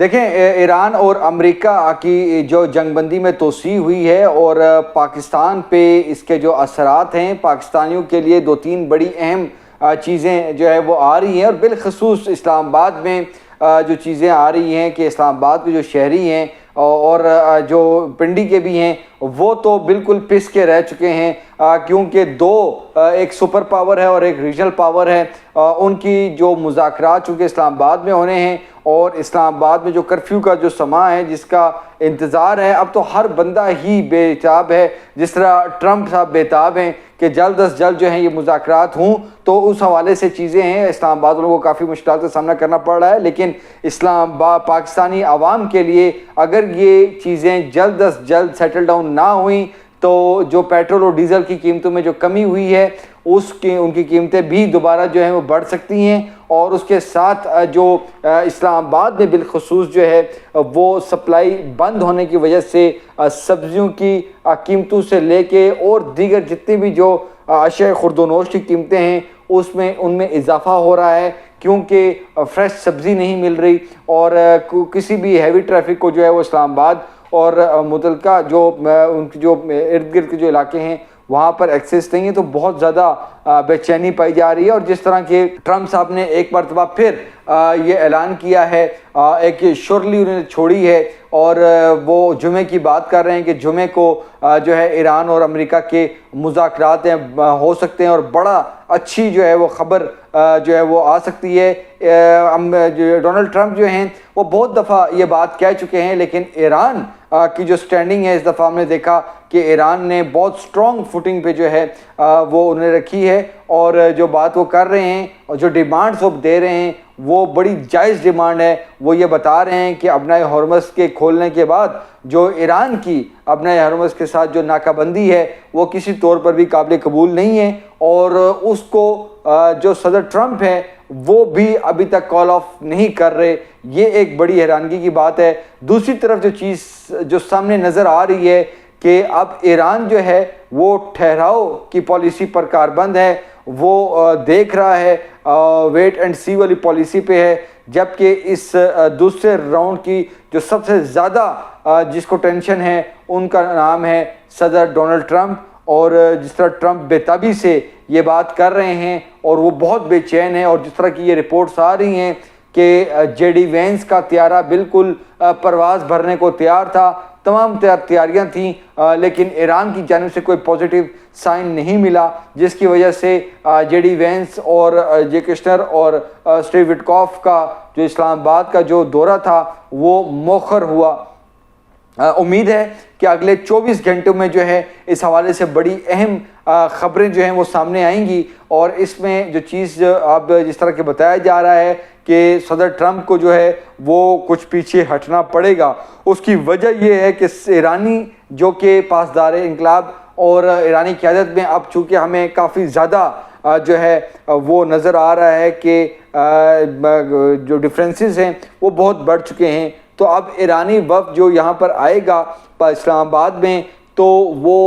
دیکھیں ایران اور امریکہ کی جو جنگ بندی میں توسیع ہوئی ہے اور پاکستان پہ اس کے جو اثرات ہیں پاکستانیوں کے لیے دو تین بڑی اہم چیزیں جو ہے وہ آ رہی ہیں، اور بالخصوص اسلام آباد میں جو چیزیں آ رہی ہیں کہ اسلام آباد کے جو شہری ہیں اور جو پنڈی کے بھی ہیں وہ تو بالکل پس کے رہ چکے ہیں، کیونکہ ایک سپر پاور ہے اور ایک ریجنل پاور ہے، ان کی جو مذاکرات چونکہ اسلام آباد میں ہونے ہیں، اور اسلام آباد میں جو کرفیو کا جو سماں ہے جس کا انتظار ہے، اب تو ہر بندہ ہی بے تاب ہے، جس طرح ٹرمپ صاحب بے تاب ہیں کہ جلد از جلد جو ہیں یہ مذاکرات ہوں، تو اس حوالے سے چیزیں ہیں۔ اسلام آباد والوں کو کافی مشکلات کا سامنا کرنا پڑ رہا ہے، لیکن پاکستانی عوام کے لیے اگر یہ چیزیں جلد از جلد سیٹل ڈاؤن نہ ہوئیں تو جو پیٹرول اور ڈیزل کی قیمتوں میں جو کمی ہوئی ہے ان کی قیمتیں بھی دوبارہ جو ہیں وہ بڑھ سکتی ہیں، اور اس کے ساتھ جو اسلام آباد میں بالخصوص جو ہے وہ سپلائی بند ہونے کی وجہ سے سبزیوں کی قیمتوں سے لے کے اور دیگر جتنی بھی جو اشیاء خرد و نوش کی قیمتیں ہیں ان میں اضافہ ہو رہا ہے، کیونکہ فریش سبزی نہیں مل رہی، اور کسی بھی ہیوی ٹریفک کو جو ہے وہ اسلام آباد اور متعلقہ جو ان کی جو ارد گرد کے جو علاقے ہیں وہاں پر ایکسیس نہیں ہے، تو بہت زیادہ بے چینی پائی جا رہی ہے۔ اور جس طرح کہ ٹرمپ صاحب نے ایک مرتبہ پھر یہ اعلان کیا ہے، ایک شورلی انہوں نے چھوڑی ہے، اور وہ جمعے کی بات کر رہے ہیں کہ جمعے کو جو ہے ایران اور امریکہ کے مذاکرات ہو سکتے ہیں، اور بڑا اچھی جو ہے وہ خبر جو ہے وہ آ سکتی ہے۔ ڈونلڈ ٹرمپ جو ہیں وہ بہت دفعہ یہ بات کہہ چکے ہیں، لیکن ایران کی جو سٹینڈنگ ہے اس دفعہ ہم نے دیکھا کہ ایران نے بہت سٹرونگ فوٹنگ پہ جو ہے وہ انہیں رکھی ہے، اور جو بات وہ کر رہے ہیں اور جو ڈیمانڈز وہ دے رہے ہیں وہ بڑی جائز ڈیمانڈ ہے۔ وہ یہ بتا رہے ہیں کہ ابنائے ہرمز کے کھولنے کے بعد جو ایران کی ابنائے ہرمز کے ساتھ جو ناکہ بندی ہے وہ کسی طور پر بھی قابل قبول نہیں ہے، اور اس کو جو صدر ٹرمپ ہے وہ بھی ابھی تک کال آف نہیں کر رہے۔ یہ ایک بڑی حیرانگی کی بات ہے۔ دوسری طرف جو چیز جو سامنے نظر آ رہی ہے کہ اب ایران جو ہے وہ ٹھہراؤ کی پالیسی پر کاربند ہے، وہ دیکھ رہا ہے، ویٹ اینڈ سی والی پالیسی پہ ہے، جبکہ اس دوسرے راؤنڈ کی جو سب سے زیادہ جس کو ٹینشن ہے ان کا نام ہے صدر ڈونلڈ ٹرمپ، اور جس طرح ٹرمپ بے تابی سے یہ بات کر رہے ہیں اور وہ بہت بے چین ہے، اور جس طرح کی یہ رپورٹس آ رہی ہیں کہ جے ڈی وینس کا طیارہ بالکل پرواز بھرنے کو تیار تھا، تمام تیاریاں تھیں، لیکن ایران کی جانب سے کوئی پازیٹیو سائن نہیں ملا، جس کی وجہ سے جے ڈی وینس اور جے کشنر اور اسٹیو وٹکاف کا جو اسلام آباد کا جو دورہ تھا وہ مؤخر ہوا۔ امید ہے کہ اگلے 24 گھنٹوں میں جو ہے اس حوالے سے بڑی اہم خبریں جو ہیں وہ سامنے آئیں گی، اور اس میں جو چیز اب جس طرح کہ بتایا جا رہا ہے کہ صدر ٹرمپ کو جو ہے وہ کچھ پیچھے ہٹنا پڑے گا۔ اس کی وجہ یہ ہے کہ ایرانی جو کہ پاسدار انقلاب اور ایرانی قیادت میں اب چونکہ ہمیں کافی زیادہ جو ہے وہ نظر آ رہا ہے کہ جو ڈفرینسز ہیں وہ بہت بڑھ چکے ہیں، تو اب ایرانی وفد جو یہاں پر آئے گا اسلام آباد میں تو وہ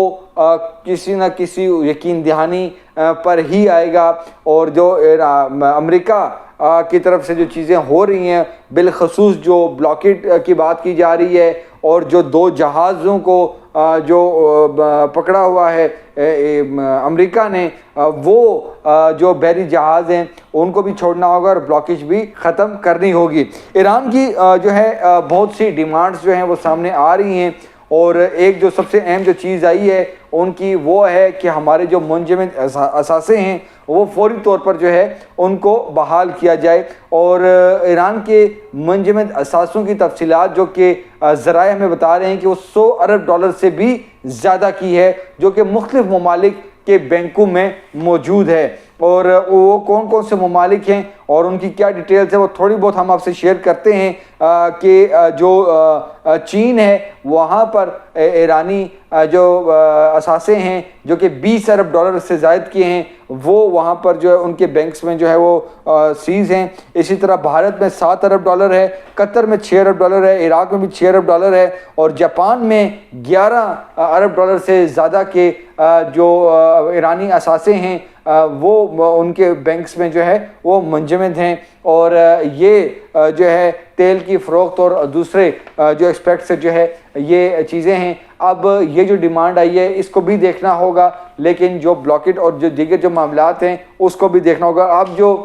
کسی نہ کسی یقین دہانی پر ہی آئے گا، اور جو امریکہ کی طرف سے جو چیزیں ہو رہی ہیں بالخصوص جو بلاکیڈ کی بات کی جا رہی ہے، اور جو 2 جہازوں کو جو پکڑا ہوا ہے امریکہ نے، وہ جو بحری جہاز ہیں ان کو بھی چھوڑنا ہوگا اور بلاکیج بھی ختم کرنی ہوگی۔ ایران کی جو ہے بہت سی ڈیمانڈز جو ہیں وہ سامنے آ رہی ہیں، اور ایک جو سب سے اہم جو چیز آئی ہے ان کی وہ ہے کہ ہمارے جو منجمد اثاثے ہیں وہ فوری طور پر جو ہے ان کو بحال کیا جائے، اور ایران کے منجمد اثاثوں کی تفصیلات جو کہ ذرائع ہمیں بتا رہے ہیں کہ وہ $100 ارب سے بھی زیادہ کی ہے، جو کہ مختلف ممالک کے بینکوں میں موجود ہے، اور وہ کون کون سے ممالک ہیں اور ان کی کیا ڈیٹیلز ہے وہ تھوڑی بہت ہم آپ سے شیئر کرتے ہیں کہ جو چین ہے وہاں پر ایرانی جو اثاثے ہیں جو کہ $20 ارب سے زائد کیے ہیں وہ وہاں پر جو ہے ان کے بینکس میں جو ہے وہ سیز ہیں۔ اسی طرح بھارت میں $7 ارب ہے، قطر میں $6 ارب ہے، عراق میں بھی $6 ارب ہے، اور جاپان میں $11 ارب سے زیادہ کے جو ایرانی اثاثے ہیں وہ ان کے بینکس میں جو ہے وہ منجمد ہیں، اور یہ جو ہے تیل کی فروخت اور دوسرے جو ایکسپیکٹ سے جو ہے یہ چیزیں ہیں. اب یہ جو ڈیمانڈ آئی ہے اس کو بھی دیکھنا ہوگا, لیکن جو بلاکٹ اور جو دیگر جو معاملات ہیں اس کو بھی دیکھنا ہوگا. اب جو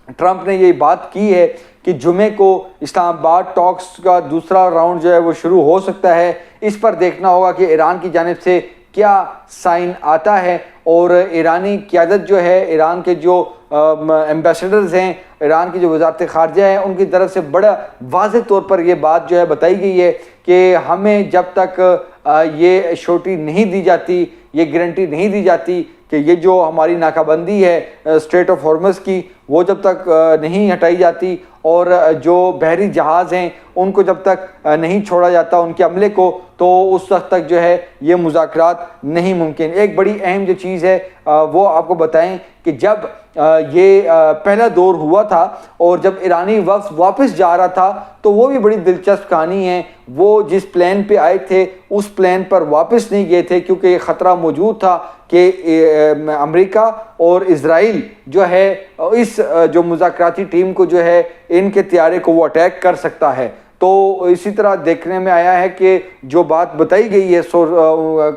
ٹرمپ نے یہ بات کی ہے کہ جمعے کو اسلام آباد ٹاکس کا دوسرا راؤنڈ جو ہے وہ شروع ہو سکتا ہے, اس پر دیکھنا ہوگا کہ ایران کی جانب سے کیا سائن آتا ہے. اور ایرانی قیادت جو ہے, ایران کے جو ایمبیسڈرز ہیں, ایران کی جو وزارت خارجہ ہے, ان کی طرف سے بڑا واضح طور پر یہ بات جو ہے بتائی گئی ہے کہ ہمیں جب تک یہ شورٹی نہیں دی جاتی, یہ گارنٹی نہیں دی جاتی کہ یہ جو ہماری ناکہ بندی ہے اسٹریٹ آف ہارمز کی, وہ جب تک نہیں ہٹائی جاتی اور جو بحری جہاز ہیں ان کو جب تک نہیں چھوڑا جاتا ان کے عملے کو, تو اس وقت تک جو ہے یہ مذاکرات نہیں ممکن. ایک بڑی اہم جو چیز ہے وہ آپ کو بتائیں کہ جب یہ پہلا دور ہوا تھا اور جب ایرانی وفد واپس جا رہا تھا تو وہ بھی بڑی دلچسپ کہانی ہے. وہ جس پلین پہ آئے تھے اس پلین پر واپس نہیں گئے تھے کیونکہ یہ خطرہ موجود تھا کہ امریکہ اور اسرائیل جو ہے اس جو مذاکراتی ٹیم کو جو ہے ان کے طیارے کو وہ اٹیک کر سکتا ہے. تو اسی طرح دیکھنے میں آیا ہے کہ جو بات بتائی گئی ہے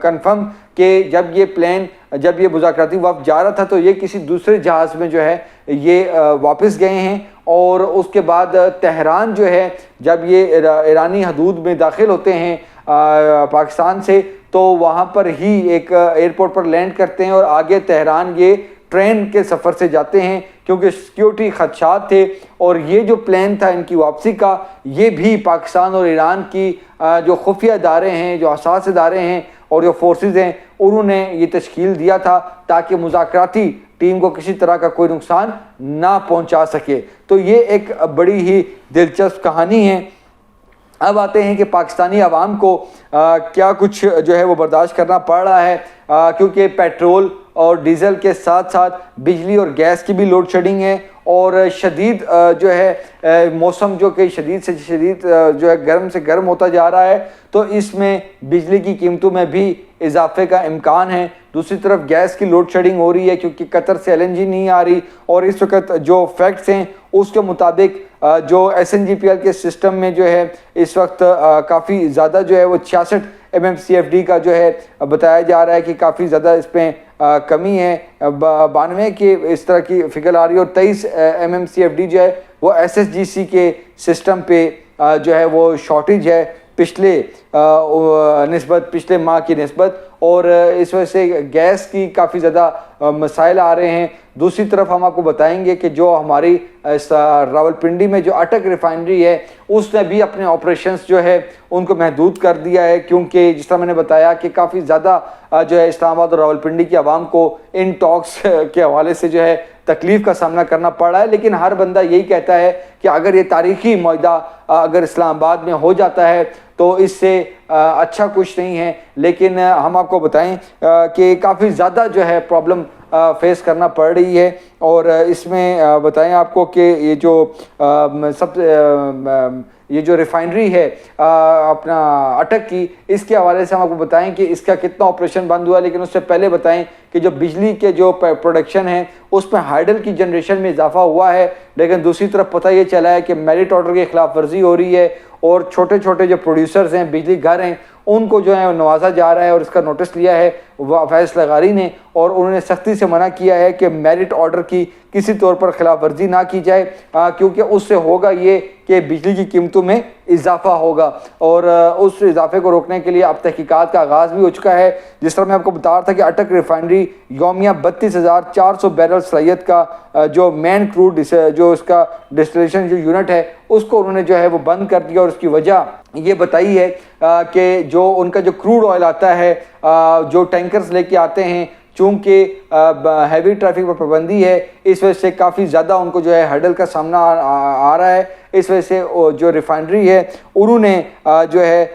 کنفرم کہ جب یہ مذاکراتی وفد جا رہا تھا تو یہ کسی دوسرے جہاز میں جو ہے یہ واپس گئے ہیں. اور اس کے بعد تہران جو ہے جب یہ ایرانی حدود میں داخل ہوتے ہیں پاکستان سے, تو وہاں پر ہی ایک ایئرپورٹ پر لینڈ کرتے ہیں اور آگے تہران یہ ٹرین کے سفر سے جاتے ہیں کیونکہ سیکیورٹی خدشات تھے. اور یہ جو پلان تھا ان کی واپسی کا, یہ بھی پاکستان اور ایران کی جو خفیہ ادارے ہیں, جو حساس ادارے ہیں اور جو فورسز ہیں, انہوں نے یہ تشکیل دیا تھا تاکہ مذاکراتی ٹیم کو کسی طرح کا کوئی نقصان نہ پہنچا سکے. تو یہ ایک بڑی ہی دلچسپ کہانی ہے. اب آتے ہیں کہ پاکستانی عوام کو کیا کچھ جو ہے وہ برداشت کرنا پڑ رہا ہے, کیونکہ پیٹرول اور ڈیزل کے ساتھ ساتھ بجلی اور گیس کی بھی لوڈ شیڈنگ ہے اور شدید جو ہے موسم جو کہ شدید سے شدید جو ہے گرم سے گرم ہوتا جا رہا ہے, تو اس میں بجلی کی قیمتوں میں بھی اضافے کا امکان ہے. دوسری طرف گیس کی لوڈ شیڈنگ ہو رہی ہے کیونکہ قطر سے LNG نہیں آ رہی, اور اس وقت جو فیکٹس ہیں اس کے مطابق جو SNGPL کے سسٹم میں جو ہے اس وقت کافی زیادہ جو ہے وہ 66 MMCFD کا جو ہے بتایا جا رہا ہے کہ کافی زیادہ اس پہ کمی ہے. 92 کی اس طرح کی فگر آ رہی ہے, اور 23 MMCFD جو ہے وہ SSGC کے سسٹم پہ جو ہے وہ شارٹیج ہے پچھلے ماہ کی نسبت, اور اس وجہ سے گیس کی کافی زیادہ مسائل آ رہے ہیں. دوسری طرف ہم آپ کو بتائیں گے کہ جو ہماری راولپنڈی میں جو اٹک ریفائنری ہے اس نے بھی اپنے آپریشنز جو ہے ان کو محدود کر دیا ہے, کیونکہ جس طرح میں نے بتایا کہ کافی زیادہ جو ہے اسلام آباد اور راولپنڈی کی عوام کو ان ٹاکس کے حوالے سے جو ہے تکلیف کا سامنا کرنا پڑ رہا ہے. لیکن ہر بندہ یہی کہتا ہے کہ اگر یہ تاریخی معاہدہ اگر اسلام آباد میں ہو جاتا ہے تو اس سے اچھا کچھ نہیں ہے. لیکن ہم آپ کو بتائیں کہ کافی زیادہ جو ہے پرابلم فیس کرنا پڑ رہی ہے, اور اس میں بتائیں آپ کو کہ یہ جو ریفائنری ہے اپنا اٹک کی, اس کے حوالے سے ہم آپ کو بتائیں کہ اس کا کتنا آپریشن بند ہوا. لیکن اس سے پہلے بتائیں کہ جو بجلی کے جو پروڈکشن ہے اس میں ہائیڈل کی جنریشن میں اضافہ ہوا ہے, لیکن دوسری طرف پتہ یہ چلا ہے کہ میرٹ آرڈر کی خلاف ورزی ہو رہی ہے, اور چھوٹے چھوٹے جو پروڈیوسرز ہیں, بجلی گھر ہیں, ان کو جو ہے نوازا جا رہا ہے. اور اس کا نوٹس لیا ہے فیض لغاری نے, اور انہوں نے سختی سے منع کیا ہے کہ میرٹ آرڈر کی کسی طور پر خلاف ورزی نہ کی جائے, کیونکہ اس سے ہوگا یہ کہ بجلی کی قیمتوں میں اضافہ ہوگا. اور اس اضافے کو روکنے کے لیے اب تحقیقات کا آغاز بھی ہو چکا ہے. جس طرح میں آپ کو بتا رہا تھا کہ اٹک ریفائنری یومیہ 32,400 بیرل صلاحیت کا جو مین کروڈ جو اس کا ڈسٹلیشن جو یونٹ ہے اس کو انہوں نے جو ہے وہ بند کر دیا, اور اس کی وجہ یہ بتائی ہے کہ جو ان کا جو کروڈ آئل آتا ہے جو ٹینکرز لے کے آتے ہیں, چونکہ ہیوی ٹریفک پر پابندی ہے, اس وجہ سے کافی زیادہ ان کو جو ہے ہرڈل کا سامنا آ رہا ہے. اس وجہ سے جو ریفائنری ہے انہوں نے جو ہے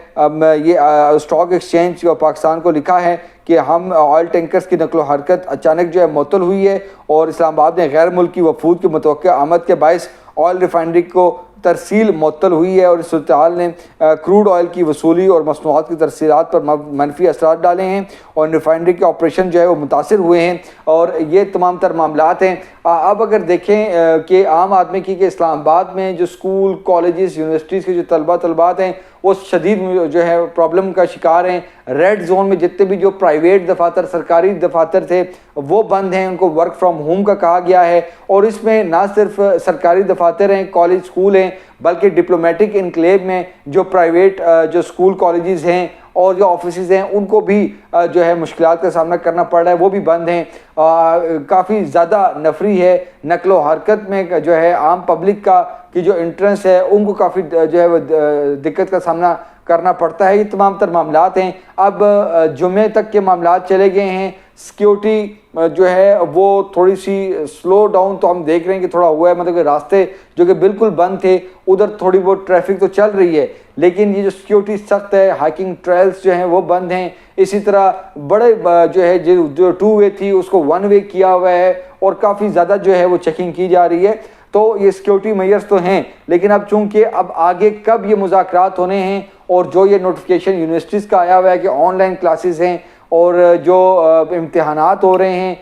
یہ اسٹاک ایکسچینج پاکستان کو لکھا ہے کہ ہم آئل ٹینکرز کی نقل و حرکت اچانک جو ہے معطل ہوئی ہے, اور اسلام آباد میں غیر ملکی وفود کی متوقع آمد کے باعث آئل ریفائنری کو ترسیل معطل ہوئی ہے, اور اس صورتحال نے کروڈ آئل کی وصولی اور مصنوعات کی ترسیلات پر منفی اثرات ڈالے ہیں, اور ریفائنری کے آپریشن جو ہے وہ متاثر ہوئے ہیں. اور یہ تمام تر معاملات ہیں. اب اگر دیکھیں کہ عام آدمی کی کہ اسلام آباد میں جو اسکول کالجز یونیورسٹیز کے جو طلبات ہیں وہ شدید جو ہے پرابلم کا شکار ہیں. ریڈ زون میں جتنے بھی جو پرائیویٹ دفاتر سرکاری دفاتر تھے وہ بند ہیں, ان کو ورک فرام ہوم کا کہا گیا ہے. اور اس میں نہ صرف سرکاری دفاتر ہیں کالج اسکول ہیں بلکہ ڈپلومیٹک انکلیو میں جو پرائیویٹ جو اسکول کالجز ہیں اور جو آفیسز ہیں ان کو بھی جو ہے مشکلات کا سامنا کرنا پڑ رہا ہے, وہ بھی بند ہیں. کافی زیادہ نفری ہے, نقل و حرکت میں جو ہے عام پبلک کا کی جو انٹرنس ہے ان کو کافی جو ہے وہ دقت کا سامنا کرنا پڑتا ہے. یہ تمام تر معاملات ہیں. اب جمعے تک کے معاملات چلے گئے ہیں. سیکیورٹی جو ہے وہ تھوڑی سی سلو ڈاؤن تو ہم دیکھ رہے ہیں کہ تھوڑا ہوا ہے, مطلب کہ راستے جو کہ بالکل بند تھے ادھر تھوڑی بہت ٹریفک تو چل رہی ہے, لیکن یہ جو سیکیورٹی سخت ہے, ہائکنگ ٹریلز جو ہیں وہ بند ہیں. اسی طرح بڑے جو ہے جو 2 وے تھی اس کو 1 وے کیا ہوا ہے اور کافی زیادہ جو ہے وہ چیکنگ کی جا رہی ہے. تو یہ سیکیورٹی میئرز تو ہیں, لیکن اب چونکہ اب آگے کب یہ مذاکرات ہونے ہیں اور جو یہ نوٹیفیکیشن یونیورسٹیز کا آیا ہوا ہے کہ آن لائن کلاسز ہیں اور جو امتحانات ہو رہے ہیں,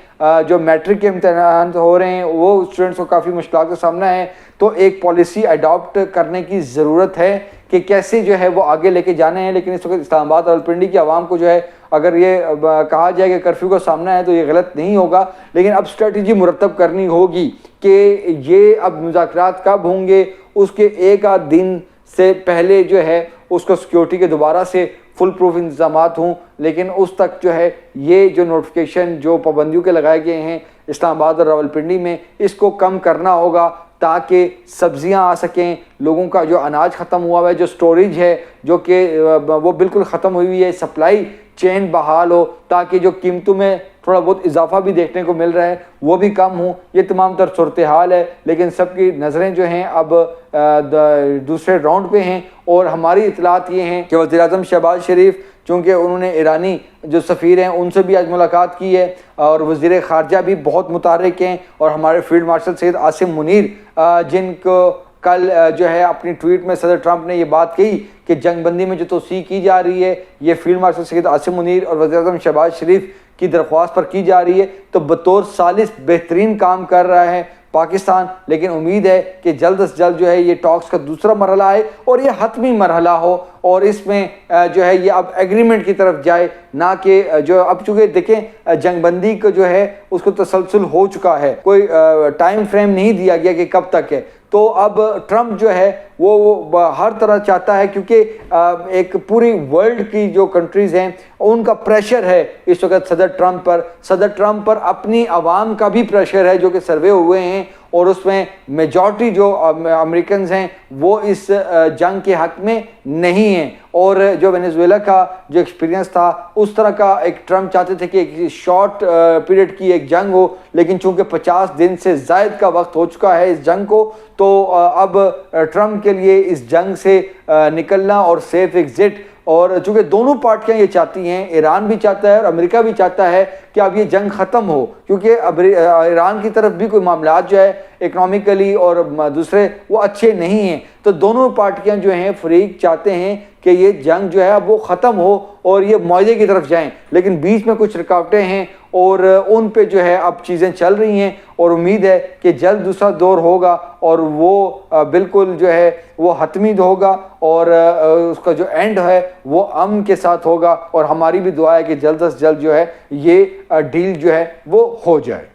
جو میٹرک کے امتحانات ہو رہے ہیں وہ اسٹوڈنٹس کو کافی مشکلات کا سامنا ہے. تو ایک پالیسی اڈاپٹ کرنے کی ضرورت ہے کہ کیسے جو ہے وہ آگے لے کے جانے ہیں. لیکن اس وقت اسلام آباد راولپنڈی کی عوام کو جو ہے اگر یہ کہا جائے کہ کرفیو کا سامنا ہے تو یہ غلط نہیں ہوگا, لیکن اب اسٹریٹجی مرتب کرنی ہوگی کہ یہ اب مذاکرات کب ہوں گے, اس کے 1 دن سے پہلے جو ہے اس کو سیکیورٹی کے دوبارہ سے فل پروف انتظامات ہوں. لیکن اس تک جو ہے یہ جو نوٹیفیکیشن جو پابندیوں کے لگائے گئے ہیں اسلام آباد اور راولپنڈی میں اس کو کم کرنا ہوگا تاکہ سبزیاں آ سکیں. لوگوں کا جو اناج ختم ہوا ہوا ہے, جو سٹوریج ہے جو کہ وہ بالکل ختم ہوئی ہے, سپلائی چین بحال ہو تاکہ جو قیمتوں میں تھوڑا بہت اضافہ بھی دیکھنے کو مل رہا ہے وہ بھی کم ہوں. یہ تمام تر صورتحال ہے, لیکن سب کی نظریں جو ہیں اب دوسرے راؤنڈ پہ ہیں. اور ہماری اطلاعات یہ ہیں کہ وزیر اعظم شہباز شریف چونکہ انہوں نے ایرانی جو سفیر ہیں ان سے بھی آج ملاقات کی ہے اور وزیر خارجہ بھی بہت متحرک ہیں, اور ہمارے فیلڈ مارشل سید عاصم منیر جن کو کل جو ہے اپنی ٹویٹ میں صدر ٹرمپ نے یہ بات کہی کہ جنگ بندی میں جو توسیع کی جا رہی ہے یہ فیلڈ مارشل سید عاصم منیر اور وزیر اعظم شہباز شریف کی درخواست پر کی جا رہی ہے, تو بطور ثالث بہترین کام کر رہا ہے پاکستان. لیکن امید ہے کہ جلد از جلد جو ہے یہ ٹاکس کا دوسرا مرحلہ آئے اور یہ حتمی مرحلہ ہو اور اس میں جو ہے یہ اب ایگریمنٹ کی طرف جائے, نہ کہ جو اب چونکہ دیکھیں جنگ بندی کو جو ہے اس کو تسلسل ہو چکا ہے, کوئی ٹائم فریم نہیں دیا گیا کہ کب تک ہے. تو اب ٹرمپ جو ہے وہ ہر طرح چاہتا ہے, کیونکہ ایک پوری ورلڈ کی جو کنٹریز ہیں ان کا پریشر ہے اس وقت صدر ٹرمپ پر اپنی عوام کا بھی پریشر ہے جو کہ سروے ہوئے ہیں, اور اس میں میجورٹی جو امریکنز ہیں وہ اس جنگ کے حق میں نہیں ہیں. اور جو وینزویلا کا جو ایکسپیرینس تھا اس طرح کا ایک ٹرمپ چاہتے تھے کہ ایک شارٹ پیریڈ کی ایک جنگ ہو, لیکن چونکہ 50 دن سے زائد کا وقت ہو چکا ہے اس جنگ کو, تو اب ٹرمپ کے لیے اس جنگ سے نکلنا اور سیف ایگزٹ, اور چونکہ دونوں پارٹیاں یہ چاہتی ہیں, ایران بھی چاہتا ہے اور امریکہ بھی چاہتا ہے کہ اب یہ جنگ ختم ہو, کیونکہ اب ایران کی طرف بھی کوئی معاملات جو ہے اکنامکلی اور دوسرے وہ اچھے نہیں ہیں. تو دونوں پارٹیاں جو ہیں فریق چاہتے ہیں کہ یہ جنگ جو ہے اب وہ ختم ہو اور یہ معاہدے کی طرف جائیں, لیکن بیچ میں کچھ رکاوٹیں ہیں اور ان پہ جو ہے اب چیزیں چل رہی ہیں, اور امید ہے کہ جلد دوسرا دور ہوگا اور وہ بالکل جو ہے وہ حتمی ہوگا اور اس کا جو اینڈ ہے وہ امن کے ساتھ ہوگا. اور ہماری بھی دعا ہے کہ جلد از جلد جو ہے یہ ڈیل جو ہے وہ ہو جائے.